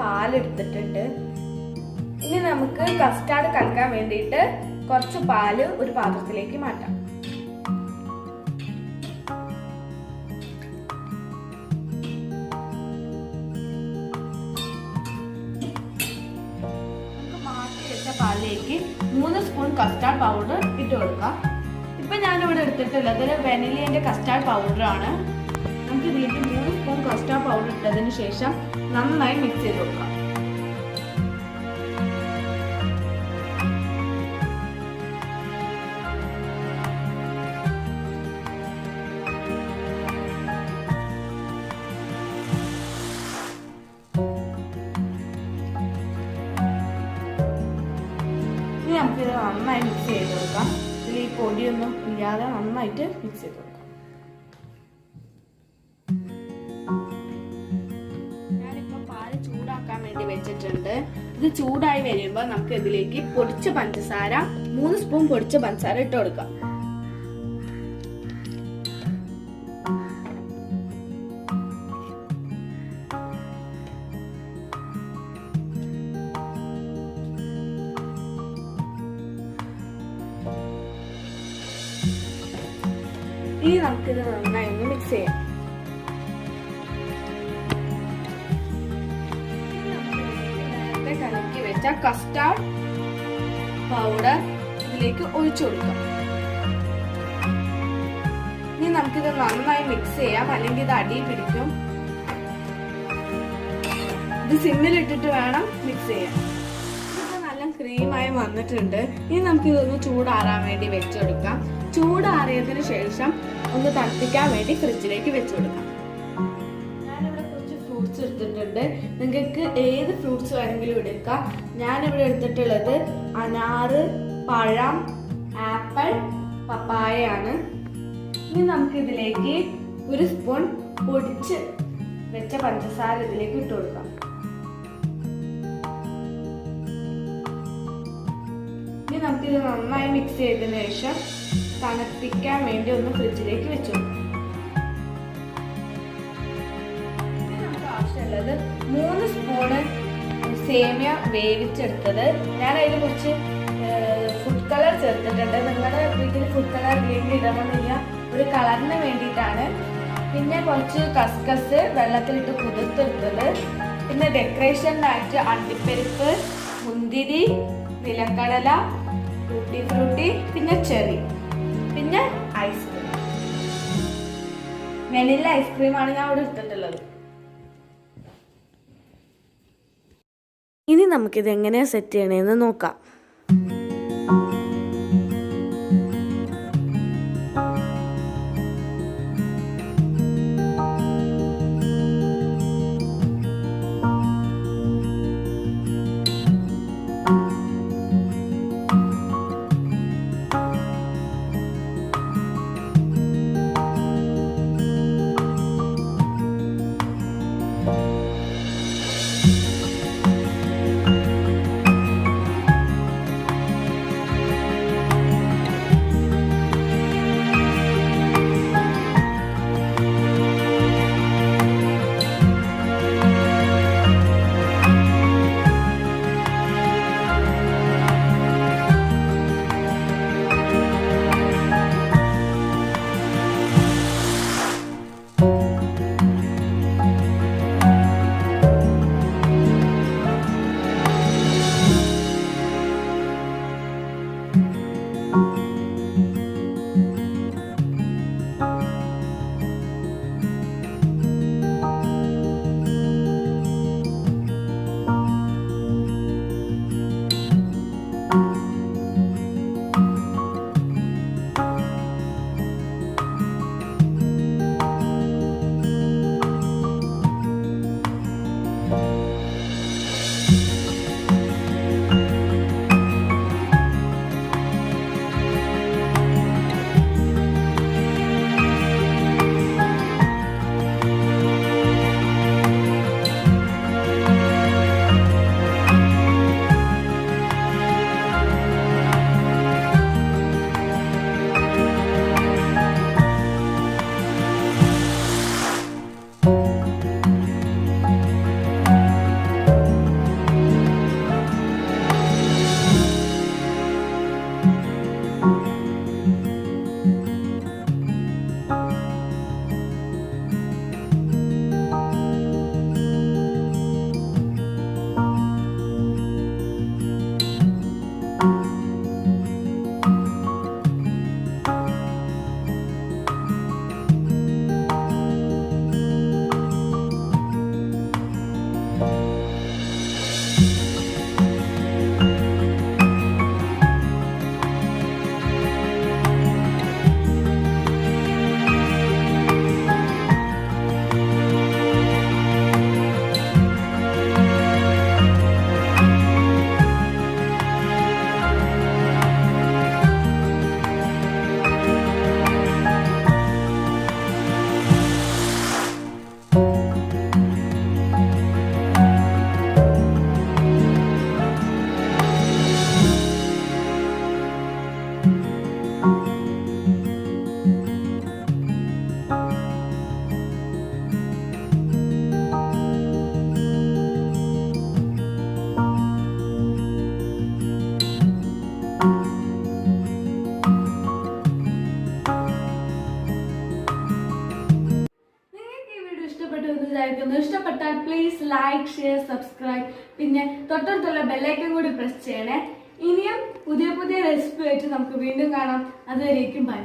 പാൽ എടുത്തിട്ടുണ്ട്. ഇനി നമുക്ക് കസ്റ്റാർഡ് കലക്കാൻ വേണ്ടിയിട്ട് കുറച്ച് പാല് ഒരു പാത്രത്തിലേക്ക് മാറ്റാം. പാലിലേക്ക് 3 സ്പൂൺ കസ്റ്റാർഡ് പൗഡർ ഇട്ട് കൊടുക്കാം. ഇപ്പൊ ഞാനിവിടെ എടുത്തിട്ടുള്ളത് വെനിലയുടെ കസ്റ്റാർഡ് പൗഡറാണ്. നമുക്ക് ഇതിലേക്ക് 3 സ്പൂൺ കസ്റ്റാർഡ് പൗഡർ ഇട്ടതിന് ശേഷം നന്നായി മിക്സ് ചെയ്ത് കൊടുക്കാം. നമുക്കിത് നന്നായി മിക്സ് ചെയ്ത് കൊടുക്കാം. ഇതിൽ ഈ പൊടിയൊന്നും ഇല്ലാതെ നന്നായിട്ട് മിക്സ് ചെയ്ത് കൊടുക്കാം. ഞാനിപ്പോൾ പാല് ചൂടാക്കാൻ വേണ്ടി വെച്ചിട്ടുണ്ട്. ഇത് ചൂടായി വരുമ്പോൾ നമുക്ക് ഇതിലേക്ക് പൊടിച്ച പഞ്ചസാര 3 സ്പൂൺ പൊടിച്ച പഞ്ചസാര ഇട്ട് കൊടുക്കാം. ഇനി നമുക്കിത് നന്നായി ഒന്ന് മിക്സ് ചെയ്യാം. നേരത്തെ കലക്കി വെച്ച കസ്റ്റാർഡ് പൗഡർ ഇതിലേക്ക് ഒഴിച്ചു കൊടുക്കാം. ഇനി നമുക്കിത് നന്നായി മിക്സ് ചെയ്യാം, അല്ലെങ്കിൽ ഇത് അടി പിടിക്കും. ഇത് സിമ്മിലിട്ടിട്ട് വേണം മിക്സ് ചെയ്യാൻ. ഇത് നല്ല ക്രീമായി വന്നിട്ടുണ്ട്. ഇനി നമുക്ക് ഇതൊന്ന് ചൂടാറാൻ വേണ്ടി വെച്ചെടുക്കാം. ചൂടാറിയതിനു ശേഷം ഒന്ന് തണുപ്പിക്കാൻ വേണ്ടി ഫ്രിഡ്ജിലേക്ക് വെച്ച് കൊടുക്കാം. ഞാനിവിടെ കുറച്ച് ഫ്രൂട്ട്സ് എടുത്തിട്ടുണ്ട്. നിങ്ങൾക്ക് ഏത് ഫ്രൂട്ട്സ് വേണമെങ്കിലും എടുക്കാം. ഞാനിവിടെ എടുത്തിട്ടുള്ളത് അനാറ്, പഴം, ആപ്പിൾ, പപ്പായയാണ്. ഇനി നമുക്ക് ഇതിലേക്ക് 1 സ്പൂൺ പൊടിച്ച് വെച്ച പഞ്ചസാര ഇതിലേക്ക് ഇട്ട് കൊടുക്കാം. ഇനി നമുക്കിത് നന്നായി മിക്സ് ചെയ്തതിനു ശേഷം തണുപ്പിക്കാൻ വേണ്ടി ഒന്ന് ഫ്രിഡ്ജിലേക്ക് വെച്ചു. നമുക്ക് ആവശ്യമുള്ളത് 3 സ്പൂണ് സേമിയ വേവിച്ചെടുത്തത്. ഞാൻ അതിൽ കുറച്ച് ഫുഡ് കളർ ചേർത്തിട്ടുണ്ട്. നിങ്ങളുടെ വീട്ടിൽ ഫുഡ് കളർ ഇല്ലെങ്കിൽ ഇടണമെന്നില്ല, ഒരു കളറിന് വേണ്ടിയിട്ടാണ്. പിന്നെ കുറച്ച് കസ്കസ് വെള്ളത്തിലിട്ട് കുതിർത്തെടുത്തത്. പിന്നെ ഡെക്കറേഷനായിട്ട് അണ്ടിപ്പരിപ്പ്, മുന്തിരി, നിലക്കടല, ടൂട്ടി ഫ്രൂട്ടി, പിന്നെ ചെറി, പിന്നെ ഐസ്ക്രീം. വെനില ഐസ്ക്രീമാണ് ഞാൻ ഇവിടെ എടുത്തിട്ടുള്ളത്. ഇനി നമുക്കിത് എങ്ങനെയാ സെറ്റ് ചെയ്യണമെന്ന് നോക്കാം. ലൈക്ക്, ഷെയർ, സബ്സ്ക്രൈബ്, പിന്നെ തൊട്ടടുത്തുള്ള ബെല്ലൈക്കൺ കൂടി പ്രസ് ചെയ്യണേ. ഇനിയും പുതിയ പുതിയ റെസിപ്പി ആയിട്ട് നമുക്ക് വീണ്ടും കാണാം. അതുവരേക്കും ബൈ.